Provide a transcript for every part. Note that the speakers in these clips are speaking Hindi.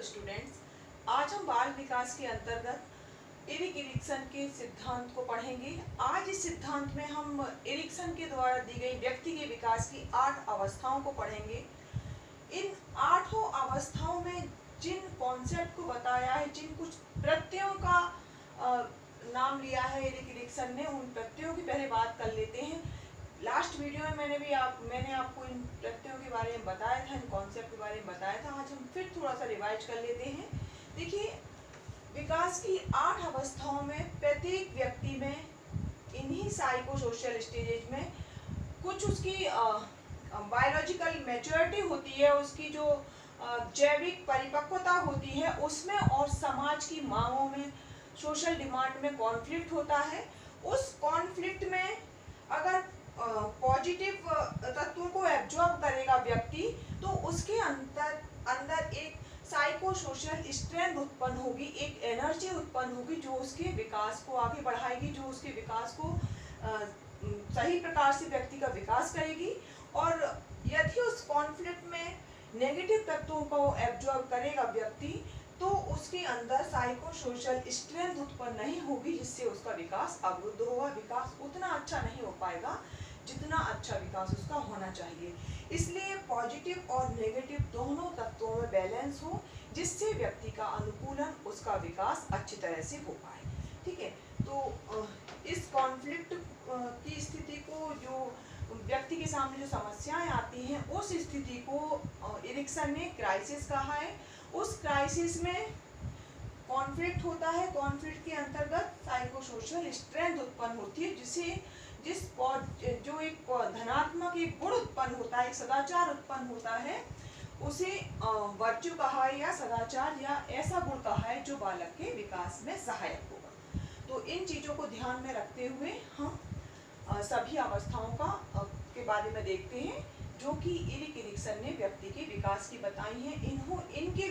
स्टूडेंट्स, आज हम बाल विकास के अंतर्गत एरिक एरिक्सन के सिद्धांत को पढ़ेंगे। आज इस सिद्धांत में हम एरिक्सन के द्वारा दी गई व्यक्ति के विकास की 8 अवस्थाओं को पढ़ेंगे। इन 8 अवस्थाओं में जिन कॉन्सेप्ट को बताया है, जिन कुछ प्रत्ययों का नाम लिया है एरिक एरिक्सन ने, उन प्रत्ययों की पहले बात कर लेते हैं। लास्ट वीडियो में मैंने आपको इन प्रत्ययों के बारे में बताया था, इन कॉन्सेप्ट के बारे में बताया था। आज हम फिर थोड़ा सा रिवाइज कर लेते हैं। देखिए, विकास की 8 अवस्थाओं में प्रत्येक व्यक्ति में इन्हीं साइको सोशल स्टेजेज में कुछ उसकी बायोलॉजिकल मैच्योरिटी होती है, उसकी जो जैविक परिपक्वता होती है उसमें, और समाज की मांगों में, सोशल डिमांड में कॉन्फ्लिक्ट होता है। उस कॉन्फ्लिक्ट में अगर पॉजिटिव तत्वों को एब्जॉर्ब करेगा व्यक्ति, तो उसके अंदर एक साइको सोशल स्ट्रेंथ उत्पन्न होगी, एक एनर्जी उत्पन्न होगी जो उसके विकास को आगे बढ़ाएगी, जो उसके विकास को सही प्रकार से व्यक्ति का विकास करेगी। और यदि उस कॉन्फ्लिक्ट में नेगेटिव तत्वों को एब्जॉर्ब करेगा व्यक्ति, तो उसके अंदर साइको सोशल स्ट्रेंथ उत्पन्न नहीं होगी, जिससे उसका विकास अवरुद्ध होगा। विकास उतना अच्छा नहीं हो पाएगा जितना अच्छा विकास उसका होना चाहिए। इसलिए पॉजिटिव और नेगेटिव दोनों तत्वों में बैलेंस हो, जिससे व्यक्ति का अनुकूलन, उसका विकास अच्छी तरह से हो पाए। ठीक है, तो इस कॉन्फ्लिक्ट की स्थिति को, जो व्यक्ति के सामने जो समस्याएं आती हैं, उस स्थिति को एरिक्सन ने क्राइसिस कहा है। उस क्राइसिस में कॉन्फ्लिक्ट होता है। कॉन्फ्लिक्ट के अंतर्गत साइको सोशल स्ट्रेंथ उत्पन्न होती है, जो एक धनात्मक एक गुण उत्पन्न होता है, एक सदाचार उत्पन्न होता है, उसे वर्च्यू कहा है, या सदाचार, या ऐसा गुण कहा है जो बालक के विकास में सहायक होगा। तो इन चीजों को ध्यान में रखते हुए हम सभी अवस्थाओं के बारे में देखते हैं, जो कि एरिक एरिक्सन ने व्यक्ति के विकास की बताई हैं। इनके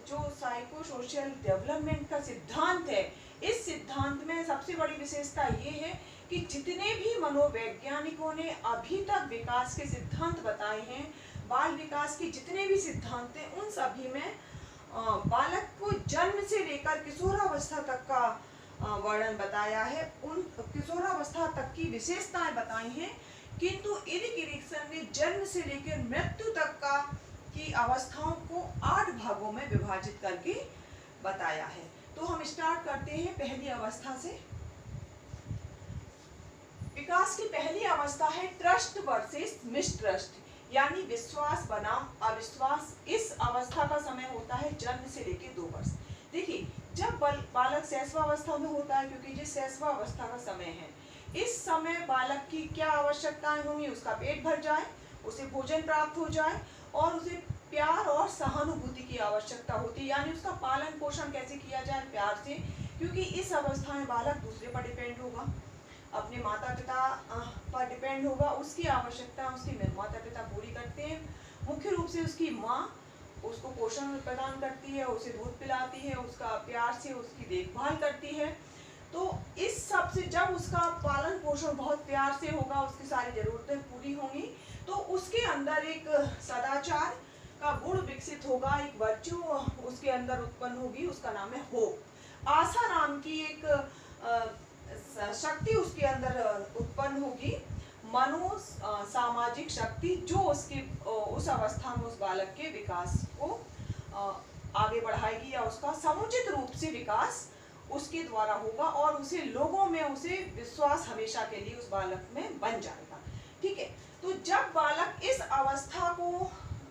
जो साइको सोशल डेवलपमेंट का सिद्धांत है, इस सिद्धांत में सबसे बड़ी विशेषता ये है कि जितने भी मनोवैज्ञानिकों ने अभी तक विकास के सिद्धांत बताए हैं, बाल विकास के जितने भी सिद्धांत हैं, उन सभी में बालक को जन्म से लेकर किशोरावस्था तक का वर्णन बताया है, उन किशोरावस्था तक की विशेषताएं बताई हैं। किंतु एरिक एरिक्सन ने जन्म से लेकर मृत्यु तक की अवस्थाओं को 8 भागों में विभाजित करके बताया है। तो हम स्टार्ट करते हैं पहली अवस्था से। विकास की पहली अवस्था है ट्रस्ट वर्सेस मिसट्रस्ट, यानी विश्वास बनाम अविश्वास। इस अवस्था का समय होता है जन्म से लेकर 2 वर्ष। देखिए, जब बालक शैशवावस्था में होता है, क्योंकि ये शैशवावस्था का समय है, इस समय बालक की क्या आवश्यकताएं होंगी? उसका पेट भर जाए, उसे भोजन प्राप्त हो जाए, और उसे प्यार और सहानुभूति की आवश्यकता होती है, यानी उसका पालन पोषण कैसे किया जाए? प्यार से, क्योंकि इस अवस्था में बालक दूसरे पर डिपेंड होगा, अपने माता पिता पर डिपेंड होगा। उसकी आवश्यकता उसके माता पिता पूरी करते हैं। मुख्य रूप से उसकी माँ उसको पोषण प्रदान करती है, उसे दूध पिलाती है, उसका प्यार से उसकी देखभाल करती है। तो इस सब से जब उसका पालन पोषण बहुत प्यार से होगा, उसकी सारी जरूरतें पूरी होंगी, तो उसके अंदर एक सदाचार का गुण विकसित होगा, एक वर्च्यू उसके अंदर उत्पन्न होगी, उसका नाम है होप। आशा नाम की एक शक्ति उसके अंदर उत्पन्न होगी, मनो सामाजिक शक्ति, जो उसके उस अवस्था में उस बालक के विकास को आगे बढ़ाएगी, या उसका समुचित रूप से विकास उसके द्वारा होगा, और उसे लोगों में उसे विश्वास हमेशा के लिए उस बालक में बन जाएगा। ठीक है, तो जब बालक इस अवस्था को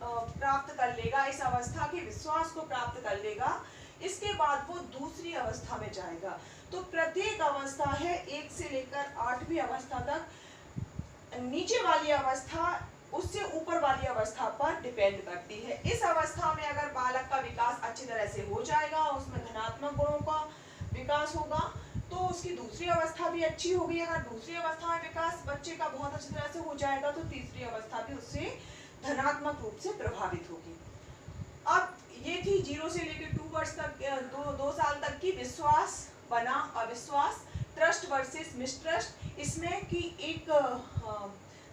प्राप्त कर लेगा, इस अवस्था के विश्वास को प्राप्त कर लेगा, इसके बाद वो दूसरी अवस्था में जाएगा। तो प्रत्येक अवस्था है 1 से लेकर 8वीं अवस्था तक। नीचे वाली अवस्था उससे ऊपर वाली अवस्था पर डिपेंड करती है। इस अवस्था में अगर बालक का विकास अच्छी तरह से हो जाएगा, उसमें धनात्मक गुणों का विकास होगा, तो उसकी दूसरी अवस्था भी अच्छी होगी। अगर दूसरी अवस्था में विकास बच्चे का बहुत अच्छी तरह से हो जाएगा, तो तीसरी अवस्था भी उससे धनात्मक रूप से प्रभावित होगी। अब ये थी 0 से लेकर 2 वर्ष तक, 2 साल तक की विश्वास बनाम अविश्वास, ट्रस्ट वर्सेस मिसट्रस्ट। इसमें कि एक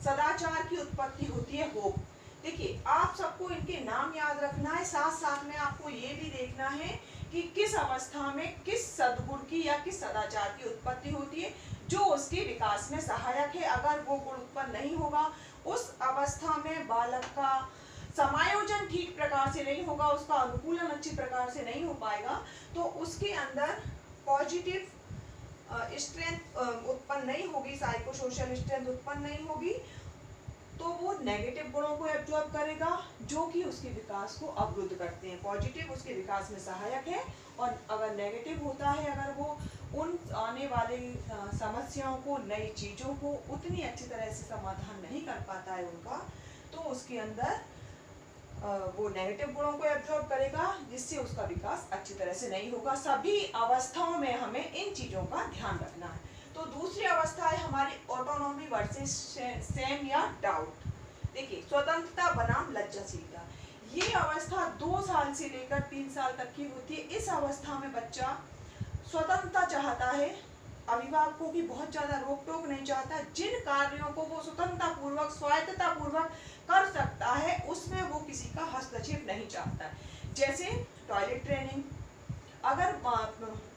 सदाचार की उत्पत्ति होती है होप। देखिए, आप सबको इनके नाम याद रखना है, साथ साथ में आपको ये भी देखना है कि किस अवस्था में किस सद्गुण की या किस सदाचार की उत्पत्ति होती है जो उसके विकास में सहायक है। अगर वो गुण उत्पन्न नहीं होगा, उस अवस्था में बालक का समायोजन ठीक प्रकार से नहीं होगा, उसका अनुकूलन अच्छी प्रकार से नहीं हो पाएगा, तो उसके अंदर पॉजिटिव स्ट्रेंथ उत्पन्न नहीं होगी, साइको सोशल स्ट्रेंथ उत्पन्न नहीं होगी, तो वो नेगेटिव गुणों को एब्जॉर्ब करेगा जो कि उसके विकास को अवरुद्ध करते हैं। पॉजिटिव उसके विकास में सहायक है, और अगर नेगेटिव होता है, अगर वो उन आने वाले समस्याओं को, नई चीज़ों को उतनी अच्छी तरह से समाधान नहीं कर पाता है उनका, तो उसके अंदर वो नेगेटिव गुणों को एब्जॉर्ब करेगा, जिससे उसका विकास अच्छी तरह से नहीं होगा। सभी अवस्थाओं में हमें इन चीज़ों का ध्यान रखना है। तो दूसरी अवस्था है हमारी ऑटोनॉमी वर्सेस सेम या डाउट। देखिए, स्वतंत्रता बनाम लज्जाशीलता, ये अवस्था 2 साल से लेकर 3 साल तक की होती है। इस अवस्था में बच्चा स्वतंत्रता चाहता है, अभिभावकों की बहुत ज़्यादा रोक टोक नहीं चाहता। जिन कार्यों को वो स्वतंत्रता पूर्वक, स्वायत्तता पूर्वक कर सकता है, उसमें वो किसी का हस्तक्षेप नहीं चाहता। जैसे टॉयलेट ट्रेनिंग, अगर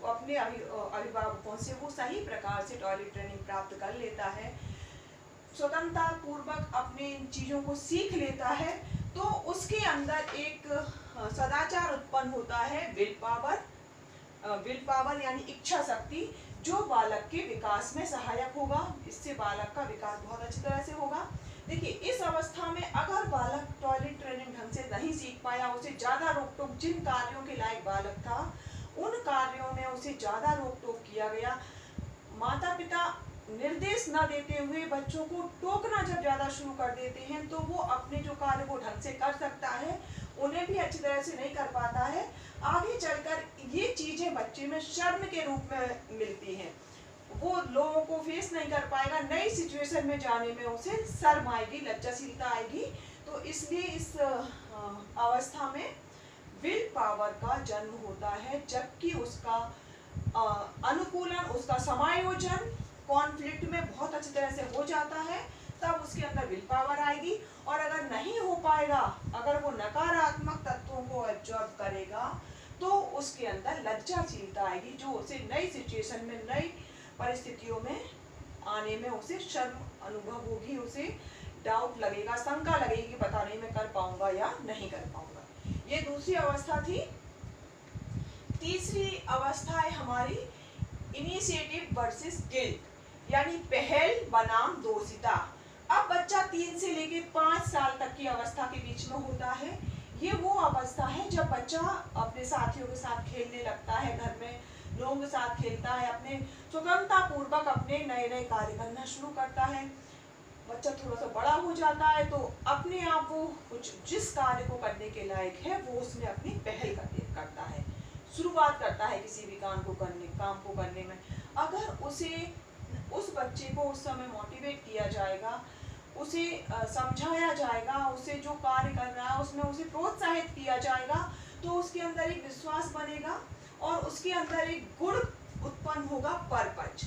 अपने अभिभावकों से वो सही प्रकार से टॉयलेट ट्रेनिंग प्राप्त कर लेता है, स्वतंत्रता पूर्वक अपने इन चीज़ों को सीख लेता है, तो उसके अंदर एक सदाचार उत्पन्न होता है, विल पावर यानी इच्छा शक्ति, जो बालक के विकास में सहायक होगा। इससे बालक का विकास बहुत अच्छी तरह से होगा। देखिए, इस अवस्था में अगर बालक टॉयलेट ट्रेनिंग ढंग से नहीं सीख पाया, उसे ज़्यादा रोक टोक, जिन कार्यों के लायक बालक था उन कार्यों में उसे ज़्यादा रोक टोक किया गया, माता पिता निर्देश न देते हुए बच्चों को टोकना जब ज़्यादा शुरू कर देते हैं, तो वो अपने जो कार्य वो ढंग से कर सकता है, उन्हें भी अच्छी तरह से नहीं कर पाता है। आगे चलकर ये चीज़ें बच्चे में शर्म के रूप में मिलती हैं, वो लोगों को फेस नहीं कर पाएगा, नई सिचुएशन में जाने में उसे शर्म आएगी, लज्जाशीलता आएगी। तो इसलिए इस अवस्था में विल पावर का जन्म होता है, जबकि उसका अनुकूलन, उसका समायोजन कॉन्फ्लिक्ट में बहुत अच्छी तरह से हो जाता है, तब उसके अंदर विल पावर आएगी। और अगर नहीं हो पाएगा, अगर वो नकारात्मक तत्वों को एब्जॉर्ब करेगा, तो उसके अंदर लज्जाशीलता आएगी, जो उसे नई सिचुएशन में, नई परिस्थितियों में आने में उसे शर्म अनुभव होगी, उसे डाउट लगेगा, शंका लगेगी कि पता नहीं मैं कर पाऊंगा या नहीं कर पाऊंगा। ये दूसरी अवस्था थी। तीसरी अवस्था है हमारी इनिशिएटिव वर्सेस गिल्ट, यानी पहल बनाम दोषिता। अब बच्चा 3 से लेकर 5 साल तक की अवस्था के बीच में होता है। ये वो अवस्था है जब बच्चा अपने साथियों के साथ खेलने लगता है, घर में लोगों के साथ खेलता है, अपने स्वतंत्रता पूर्वक अपने नए नए कार्य करना शुरू करता है। बच्चा थोड़ा सा बड़ा हो जाता है, तो अपने आप वो कुछ जिस कार्य को करने के लायक है, वो उसमें अपनी पहल करता है, शुरुआत करता है किसी भी काम को करने में। अगर उस बच्चे को उस समय मोटिवेट किया जाएगा, उसे समझाया जाएगा, उसे जो कार्य कर रहा है उसमें उसे प्रोत्साहित किया जाएगा, तो उसके अंदर एक विश्वास बनेगा और उसके अंदर एक गुण उत्पन्न होगा, पर्पज।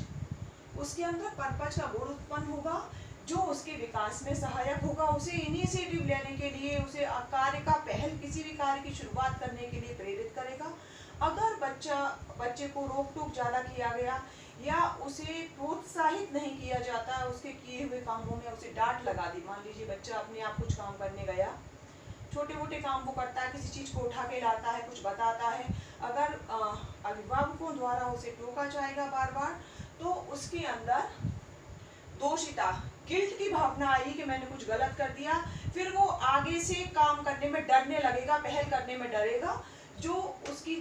उसके अंदर पर्पज का गुण उत्पन्न होगा, जो उसके विकास में सहायक होगा, उसे इनिशिएटिव लेने के लिए, उसे कार्य का पहल, किसी भी कार्य की शुरुआत करने के लिए प्रेरित करेगा। अगर बच्चे को रोक टोक ज़्यादा किया गया या उसे प्रोत्साहित नहीं किया जाता, उसके किए हुए कामों में उसे डांट लगा दी, मान लीजिए बच्चा अपने आप कुछ काम करने गया, छोटे मोटे काम वो करता है, किसी चीज़ को उठा के लाता है, कुछ बताता है, अगर अभिभावकों द्वारा उसे टोका जाएगा बार बार, तो उसके अंदर दोषिता, गिल्ट की भावना आई कि मैंने कुछ गलत कर दिया, फिर वो आगे से काम करने में डरने लगेगा, पहल करने में डरेगा, जो उसकी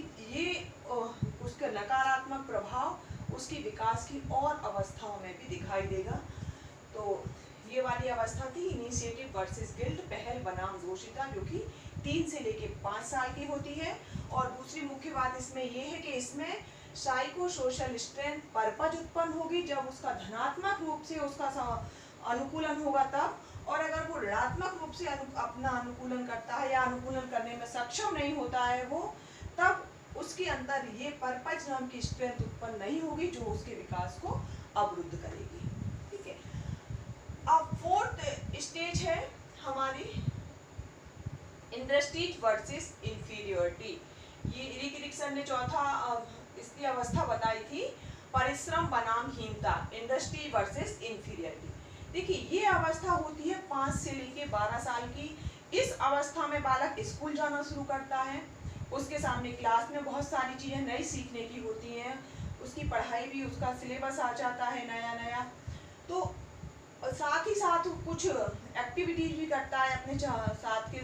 उसका नकारात्मक प्रभाव उसकी विकास की और अवस्थाओं में भी दिखाई देगा। तो ये वाली अवस्था थी इनिशिएटिव वर्सेस गिल्ट, पहल बनाम दोषिता, जो कि 3 से लेके 5 साल की होती है। और दूसरी मुख्य बात इसमें ये है कि इसमें साइको सोशल स्ट्रेंथ, पर्पज उत्पन्न होगी, जब उसका धनात्मक रूप से उसका अनुकूलन होगा तब, और अगर वो ऋणात्मक रूप से अपना अनुकूलन करता है या अनुकूलन करने में सक्षम नहीं होता है वो, तब उसके अंदर ये पर्पज नाम की स्ट्रेंथ उत्पन्न नहीं होगी, जो उसके विकास को अवरुद्ध करेगी। ठीक है। अब 4th स्टेज है हमारी इंडस्ट्रीज वर्सेस इंफीरियोरिटी, ये इरिक एरिक्सन ने चौथा इसकी अवस्था बताई थी, परिश्रम बनाम हीनता, इंडस्ट्री वर्सेस इंफीरियरिटी। देखिए ये अवस्था होती है 5 से लेके 12 साल की। इस अवस्था में बालक स्कूल जाना शुरू करता है, उसके सामने क्लास में बहुत सारी चीज़ें नई सीखने की होती हैं, उसकी पढ़ाई भी, उसका सिलेबस आ जाता है नया नया, तो साथ ही साथ कुछ एक्टिविटीज भी करता है अपने साथ के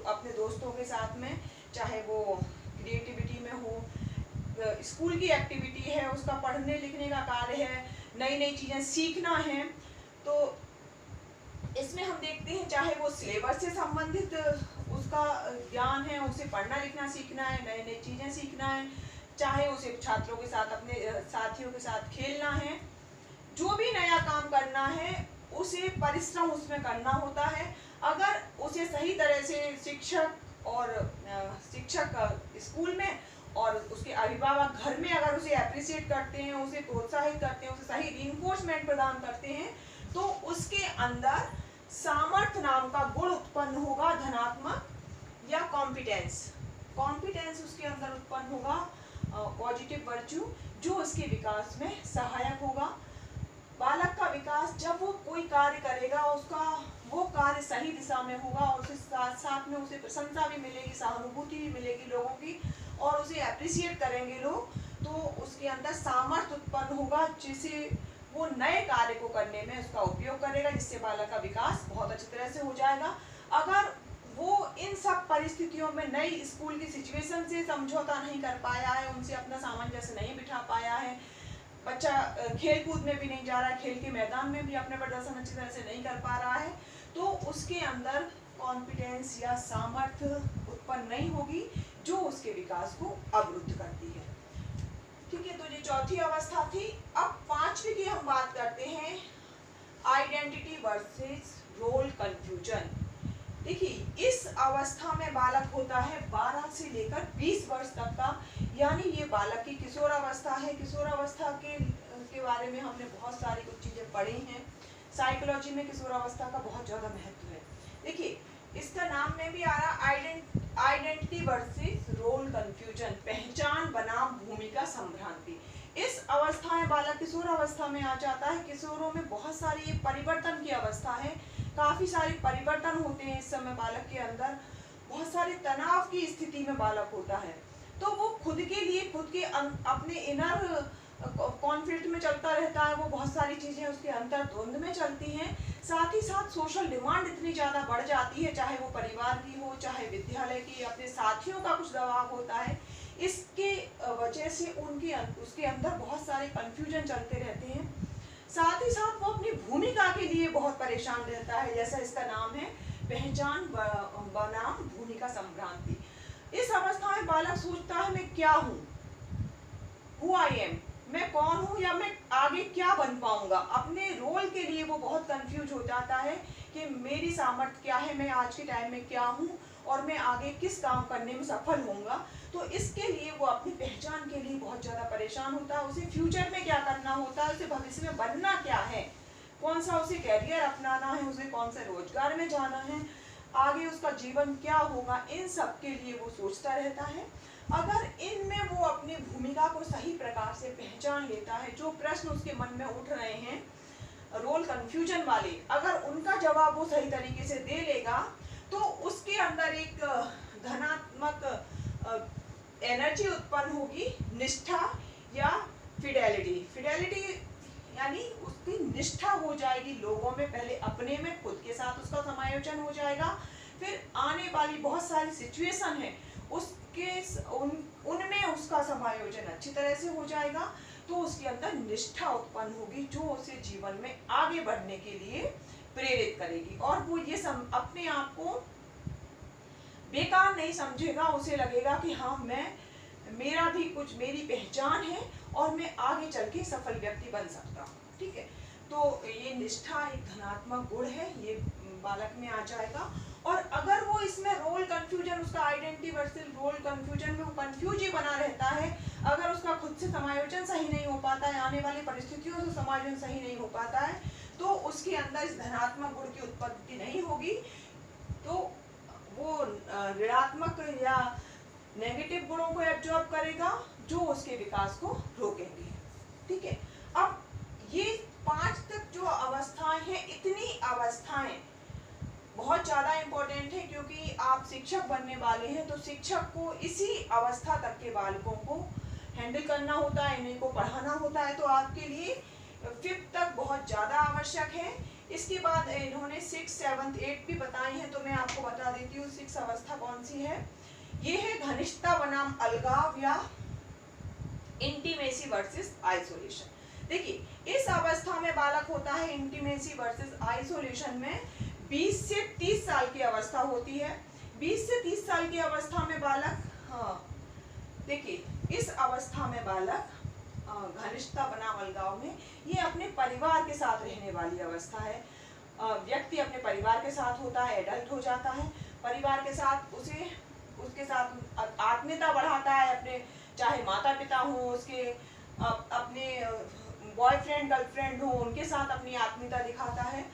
अपने दोस्तों के साथ में, चाहे वो क्रिएटिविटी में हो, स्कूल की एक्टिविटी है, उसका पढ़ने लिखने का कार्य है, नई नई चीज़ें सीखना है। तो इसमें हम देखते हैं चाहे वो सिलेबस से संबंधित उसका ज्ञान है, उसे पढ़ना लिखना सीखना है, नई नई चीज़ें सीखना है, चाहे उसे छात्रों के साथ अपने साथियों के साथ खेलना है, जो भी नया काम करना है उसे परिश्रम उसमें करना होता है। अगर उसे सही तरह से शिक्षक स्कूल में और उसके अभिभावक घर में अगर उसे अप्रिशिएट करते हैं, उसे प्रोत्साहित करते हैं, उसे सही रिइंफोर्समेंट प्रदान करते हैं, तो उसके अंदर सामर्थ्य नाम का गुण उत्पन्न होगा, धनात्मक, या कॉम्पिटेंस उसके अंदर उत्पन्न होगा, पॉजिटिव वर्च्यू, जो उसके विकास में सहायक होगा। बालक का विकास, जब वो कोई कार्य करेगा उसका वो कार्य सही दिशा में होगा और उसके साथ साथ में उसे प्रशंसा भी मिलेगी, सहानुभूति भी मिलेगी लोगों की, और उसे अप्रिशिएट करेंगे लोग, तो उसके अंदर सामर्थ्य उत्पन्न होगा जिसे वो नए कार्य को करने में उसका उपयोग करेगा, जिससे बालक का विकास बहुत अच्छी तरह से हो जाएगा। अगर वो इन सब परिस्थितियों में नई स्कूल की सिचुएशन से समझौता नहीं कर पाया है, उनसे अपना सामंजस्य नहीं बिठा पाया है, बच्चा खेल कूद में भी नहीं जा रहा है, खेल के मैदान में भी अपने प्रदर्शन अच्छी तरह से नहीं कर पा रहा है, तो उसके अंदर कॉन्फिडेंस या सामर्थ्य उत्पन्न नहीं होगी, जो उसके विकास को अवरुद्ध करती है। ठीक है, तो ये चौथी अवस्था थी। अब पांचवी की हम बात करते हैं, आइडेंटिटी वर्सेस रोल कंफ्यूजन। देखिए इस अवस्था में बालक होता है 12 से लेकर 20 वर्ष तक का, यानी ये बालक की किशोर अवस्था है। किशोर अवस्था के बारे में हमने बहुत सारी कुछ चीज़ें पढ़ी हैं, साइकोलॉजी में किशोर अवस्था का बहुत ज़्यादा महत्व है। देखिए इसका नाम में भी आ रहा आइडेंटिटी वर्सेस रोल कंफ्यूजन, पहचान बनाम भूमिका संभ्रांति। इस अवस्था में बालक किशोर अवस्था में आ जाता है। किशोरों में बहुत सारी ये परिवर्तन की अवस्था है, काफ़ी सारे परिवर्तन होते हैं इस समय बालक के अंदर, बहुत सारे तनाव की स्थिति में बालक होता है, तो वो खुद के लिए खुद के अपने इनर कॉन्फ्लिक्ट में चलता रहता है, वो बहुत सारी चीज़ें उसके अंतर द्वंद में चलती हैं। साथ ही साथ सोशल डिमांड इतनी ज़्यादा बढ़ जाती है, चाहे वो परिवार की हो, चाहे विद्यालय की, अपने साथियों का कुछ दबाव होता है, इसके वजह से उसके अंदर बहुत सारे कन्फ्यूजन चलते रहते हैं। साथ ही साथ वो अपनी भूमिका के लिए बहुत परेशान रहता है, जैसा इसका नाम है, पहचान बनाम भूमिका संभ्रांति। इस अवस्था में बालक सोचता है मैं क्या हूँ, हु आई एम, मैं कौन हूँ या मैं आगे क्या बन पाऊंगा। अपने रोल के लिए वो बहुत कंफ्यूज हो जाता है कि मेरी सामर्थ्य क्या है, मैं आज के टाइम में क्या हूँ और मैं आगे किस काम करने में सफल होऊंगा। तो इसके लिए वो अपनी पहचान के लिए बहुत ज़्यादा परेशान होता है। उसे फ्यूचर में क्या करना होता है, उसे भविष्य में बनना क्या है, कौन सा उसे कैरियर अपनाना है, उसे कौन से रोजगार में जाना है, आगे उसका जीवन क्या होगा, इन सब के लिए वो सोचता रहता है। अगर इनमें वो अपनी भूमिका को सही प्रकार से पहचान लेता है, जो प्रश्न उसके मन में उठ रहे हैं रोल कंफ्यूजन वाले, अगर उनका जवाब वो सही तरीके से दे लेगा, तो उसके अंदर एक धनात्मक एनर्जी उत्पन्न होगी, निष्ठा या फिडेलिटी यानी उसकी निष्ठा हो जाएगी लोगों में, पहले अपने में, खुद के साथ उसका समायोजन हो जाएगा, फिर आने वाली बहुत सारी सिचुएशन है उनमें उसका समायोजन अच्छी तरह से हो जाएगा, तो उसके अंदर निष्ठा उत्पन्न होगी, जो उसे जीवन में आगे बढ़ने के लिए प्रेरित करेगी, और वो ये अपने आप को बेकार नहीं समझेगा। उसे लगेगा कि हाँ, मेरा भी कुछ, मेरी पहचान है और मैं आगे चल के सफल व्यक्ति बन सकता हूँ। ठीक है, तो ये निष्ठा एक धनात्मक गुण है, ये बालक में आ जाएगा। और अगर वो इसमें रोल कंफ्यूजन, उसका आइडेंटिटी वर्सेस रोल कंफ्यूजन में वो कंफ्यूज ही बना रहता है, अगर उसका खुद से समायोजन सही नहीं हो पाता है, आने वाली परिस्थितियों से समायोजन सही नहीं हो पाता है, तो उसके अंदर इस धनात्मक गुण की उत्पत्ति नहीं होगी, तो वो ऋणात्मक या नेगेटिव गुणों को एब्जॉर्ब करेगा जो उसके विकास को रोकेंगे। ठीक है, अब ये 5 तक जो अवस्थाएं हैं, इतनी अवस्थाएं बहुत ज़्यादा इम्पोर्टेंट है, क्योंकि आप शिक्षक बनने वाले हैं तो शिक्षक को इसी अवस्था तक के बालकों को हैंडल करना होता है, इन्हीं को पढ़ाना होता है, तो आपके लिए 5th तक बहुत ज़्यादा आवश्यक है। इसके बाद इन्होंने 6, 7, 8 भी बताई हैं, तो मैं आपको बता देती हूँ 6 अवस्था कौन सी है। ये है घनिष्ठता बनाम अलगाव या इंटीमेसी वर्सेस आइसोलेशन। देखिए, इस अवस्था में बालक होता है इंटीमेसी वर्सेस आइसोलेशन में 20 से 30 साल की अवस्था होती है। 20 से 30 साल की अवस्था में बालक, देखिए इस अवस्था में बालक घनिष्ठता बनाम अलगाव में ये अपने परिवार के साथ रहने वाली अवस्था है। व्यक्ति अपने परिवार के साथ होता है, एडल्ट हो जाता है, परिवार के साथ उसके साथ आत्मीयता बढ़ाता है, अपने चाहे माता पिता हो, उसके अपने बॉयफ्रेंड गर्लफ्रेंड हो, उनके साथ अपनी आत्मीयता दिखाता है।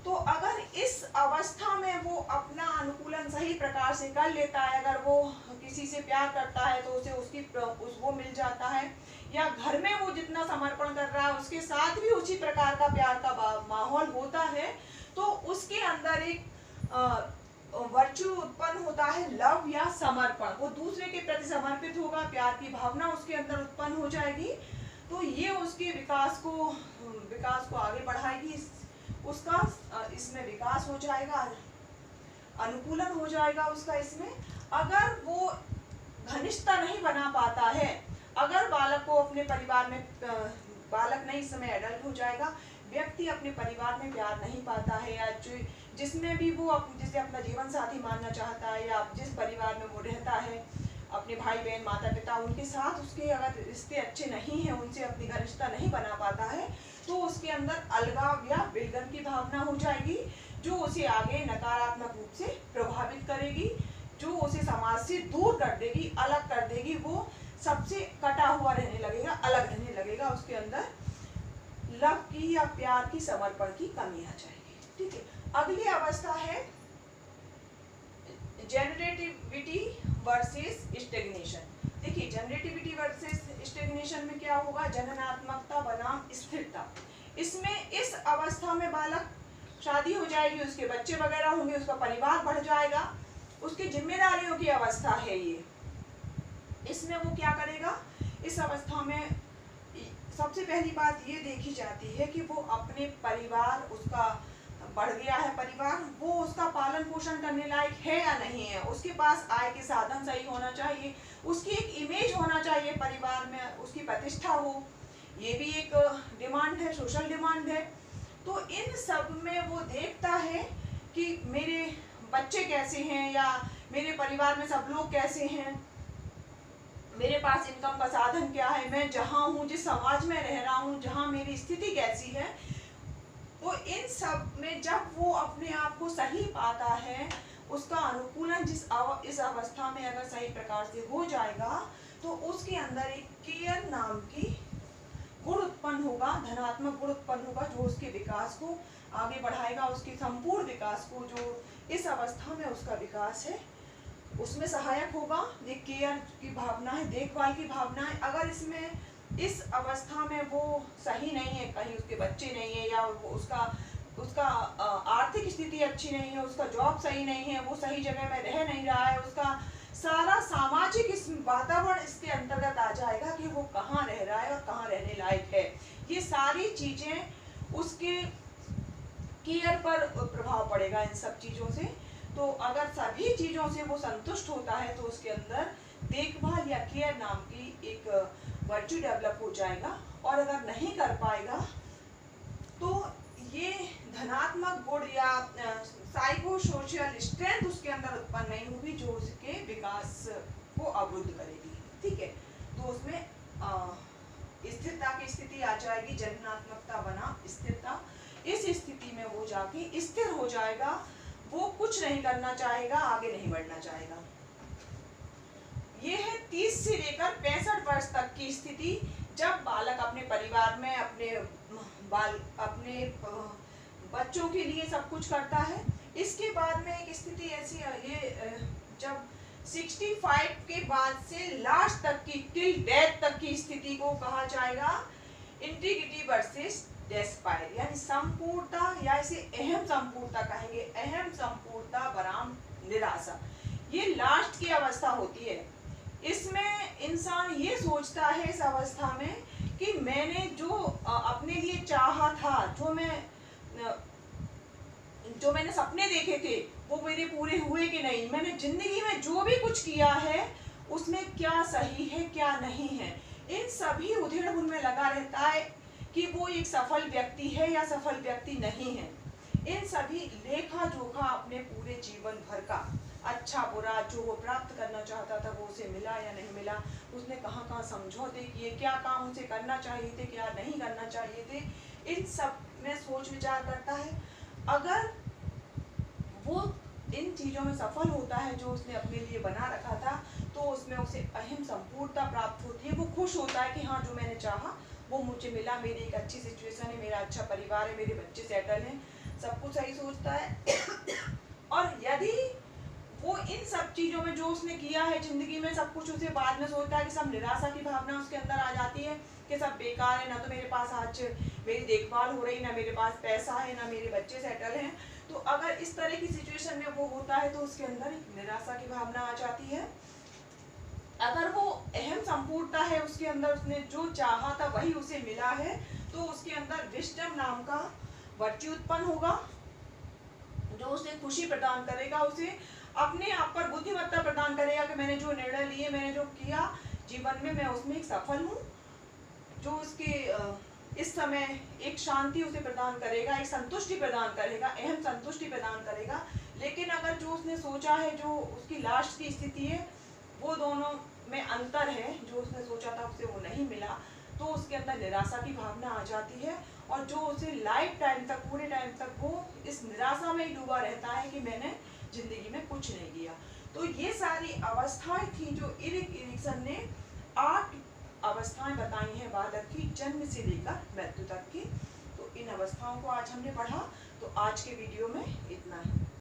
तो अगर इस अवस्था में वो अपना अनुकूलन सही प्रकार से कर लेता है, अगर वो किसी से प्यार करता है तो उसे वो मिल जाता है, या घर में वो जितना समर्पण कर रहा है उसके साथ भी उसी प्रकार का प्यार का माहौल होता है, तो उसके अंदर एक वर्च्यू उत्पन्न होता है, लव या समर्पण। वो दूसरे के प्रति समर्पित होगा, प्यार की भावना उसके अंदर उत्पन्न हो जाएगी, तो ये उसके विकास को आगे बढ़ाएगी, उसका इसमें विकास हो जाएगा, अनुकूलन हो जाएगा उसका इसमें। अगर वो घनिष्ठता नहीं बना पाता है, अगर बालक को अपने परिवार में, बालक नहीं इस समय एडल्ट हो जाएगा, व्यक्ति अपने परिवार में प्यार नहीं पाता है, या जिसमें भी वो जिसे अपना जीवन साथी मानना चाहता है, या जिस परिवार में वो रहता है, अपने भाई बहन माता पिता, उनके साथ उसके अगर रिश्ते अच्छे नहीं हैं, उनसे अपनी घनिष्ठता नहीं बना पाता है, तो उसके अंदर अलगाव या विलगन की भावना हो जाएगी, जो उसे आगे नकारात्मक रूप से प्रभावित करेगी, जो उसे समाज से दूर कर देगी, अलग कर देगी, वो सबसे कटा हुआ रहने लगेगा, अलग रहने लगेगा, उसके अंदर लव की या प्यार की, समर्पण की कमी आ जाएगी। ठीक है, अगली अवस्था है जनरेटिविटी वर्सेस स्टेग्नेशन। देखिए, जनरेटिविटी वर्सेस स्टेग्नेशन में क्या होगा, जननात्मकता बनाम स्थिरता। इसमें इस अवस्था में बालक, शादी हो जाएगी, उसके बच्चे वगैरह होंगे, उसका परिवार बढ़ जाएगा, उसकी जिम्मेदारियों की अवस्था है ये। इसमें वो क्या करेगा, इस अवस्था में सबसे पहली बात ये देखी जाती है कि वो अपने परिवार, उसका बढ़ गया है परिवार, वो उसका पालन पोषण करने लायक है या नहीं है, उसके पास आय के साधन सही होना चाहिए, उसकी एक इमेज होना चाहिए परिवार में, उसकी प्रतिष्ठा हो, ये भी एक डिमांड है, सोशल डिमांड है। तो इन सब में वो देखता है कि मेरे बच्चे कैसे हैं, या मेरे परिवार में सब लोग कैसे हैं, मेरे पास इनकम का साधन क्या है, मैं जहाँ हूँ, जिस समाज में रह रहा हूँ, जहाँ मेरी स्थिति कैसी है। तो इन सब में जब वो अपने आप को सही पाता है, उसका अनुकूलन इस अवस्था में अगर सही प्रकार से हो जाएगा, तो उसके अंदर एक केयर नाम की गुण उत्पन्न होगा, धनात्मक गुण उत्पन्न होगा, जो उसके विकास को आगे बढ़ाएगा, उसके संपूर्ण विकास को, जो इस अवस्था में उसका विकास है उसमें सहायक होगा। ये केयर की भावना है, देखभाल की भावना है। अगर इसमें इस अवस्था में वो सही नहीं है, कहीं उसके बच्चे नहीं है, या उसका आर्थिक स्थिति अच्छी नहीं है, उसका जॉब सही नहीं है, वो सही जगह में रह नहीं रहा है, उसका सारा सामाजिक इस वातावरण इसके अंतर्गत आ जाएगा कि वो कहाँ रह रहा है और कहाँ रहने लायक है। ये सारी चीजें उसके केयर पर प्रभाव पड़ेगा इन सब चीजों से। तो अगर सभी चीजों से वो संतुष्ट होता है, तो उसके अंदर देखभाल या केयर नाम की एक वर्च्यू डेवलप हो जाएगा। और अगर नहीं कर पाएगा, तो ये धनात्मक गुण या साइको सोशल स्ट्रेंथ उसके अंदर उत्पन्न नहीं होगी, जो उसके विकास को अवरुद्ध करेगी। ठीक है, तो उसमें स्थिरता की स्थिति आ जाएगी, जननात्मकता बना स्थिरता। इस स्थिति में वो जाके स्थिर हो जाएगा, वो कुछ नहीं करना चाहेगा, आगे नहीं बढ़ना चाहेगा। ये है 30 से लेकर 65 वर्ष तक की स्थिति, जब बालक अपने परिवार में अपने बच्चों के लिए सब कुछ करता है। इसके बाद में एक स्थिति ऐसी ये जब 65 के बाद से लास्ट तक की टिल डेथ तक की स्थिति को कहा जाएगा इंटीग्रिटी वर्सेस डेस्पायर, यानी संपूर्णता या इसे अहम संपूर्णता कहेंगे, अहम संपूर्णता बनाम निराशा। ये लास्ट की अवस्था होती है। इसमें इंसान ये सोचता है इस अवस्था में कि मैंने जो अपने लिए चाहा था, जो मैंने सपने देखे थे वो मेरे पूरे हुए कि नहीं, मैंने जिंदगी में जो भी कुछ किया है उसमें क्या सही है क्या नहीं है, इन सभी उधेड़-बुन में लगा रहता है कि वो एक सफल व्यक्ति है या सफल व्यक्ति नहीं है। इन सभी लेखा जोखा अपने पूरे जीवन भर का अच्छा बुरा जो वो प्राप्त करना चाहता था वो उसे मिला या नहीं मिला, उसने कहाँ कहाँ समझौते किए, क्या काम उसे करना चाहिए थे क्या नहीं करना चाहिए थे, इन सब में सोच विचार करता है। अगर वो इन चीज़ों में सफल होता है जो उसने अपने लिए बना रखा था तो उसमें उसे अहम संपूर्णता प्राप्त होती है। वो खुश होता है कि हाँ जो मैंने चाहा वो मुझे मिला, मेरी एक अच्छी सिचुएशन है, मेरा अच्छा परिवार है, मेरे बच्चे सेटल हैं, सब कुछ सही सोचता है। और यदि वो इन सब चीज़ों में जो उसने किया है जिंदगी में सब कुछ उसे बाद में सोचता है कि सब निराशा की भावना उसके अंदर आ जाती है कि सब बेकार है, ना तो मेरे पास आज मेरी देखभाल हो रही, ना मेरे पास पैसा है, ना मेरे बच्चे सेटल हैं। तो अगर इस तरह की सिचुएशन में वो होता है तो उसके अंदर एक निराशा की भावना आ जाती है। अगर वो अहम संपूर्णता है उसके अंदर, उसने जो चाहा था वही उसे मिला है, तो उसके अंदर विजडम नाम का वर्च्यू उत्पन्न होगा जो उसे खुशी प्रदान करेगा, उसे अपने आप पर बुद्धिमत्ता प्रदान करेगा कि मैंने जो निर्णय लिए, मैंने जो किया जीवन में, मैं उसमें एक सफल हूँ, जो उसके इस समय एक शांति उसे प्रदान करेगा, एक संतुष्टि प्रदान करेगा, अहम संतुष्टि प्रदान करेगा। लेकिन अगर जो उसने सोचा है, जो उसकी लास्ट की स्थिति है, वो दोनों में अंतर है, जो उसने सोचा था उसे वो नहीं मिला, तो उसके अंदर निराशा की भावना आ जाती है और जो उसे लाइफ टाइम तक, पूरे टाइम तक वो इस निराशा में ही डूबा रहता है कि मैंने जिंदगी में कुछ नहीं किया। तो ये सारी अवस्थाएं थी जो इरिक एरिक्सन ने 8 अवस्थाएं बताई हैं बालक की जन्म से लेकर मृत्यु तक की। तो इन अवस्थाओं को आज हमने पढ़ा। तो आज के वीडियो में इतना ही।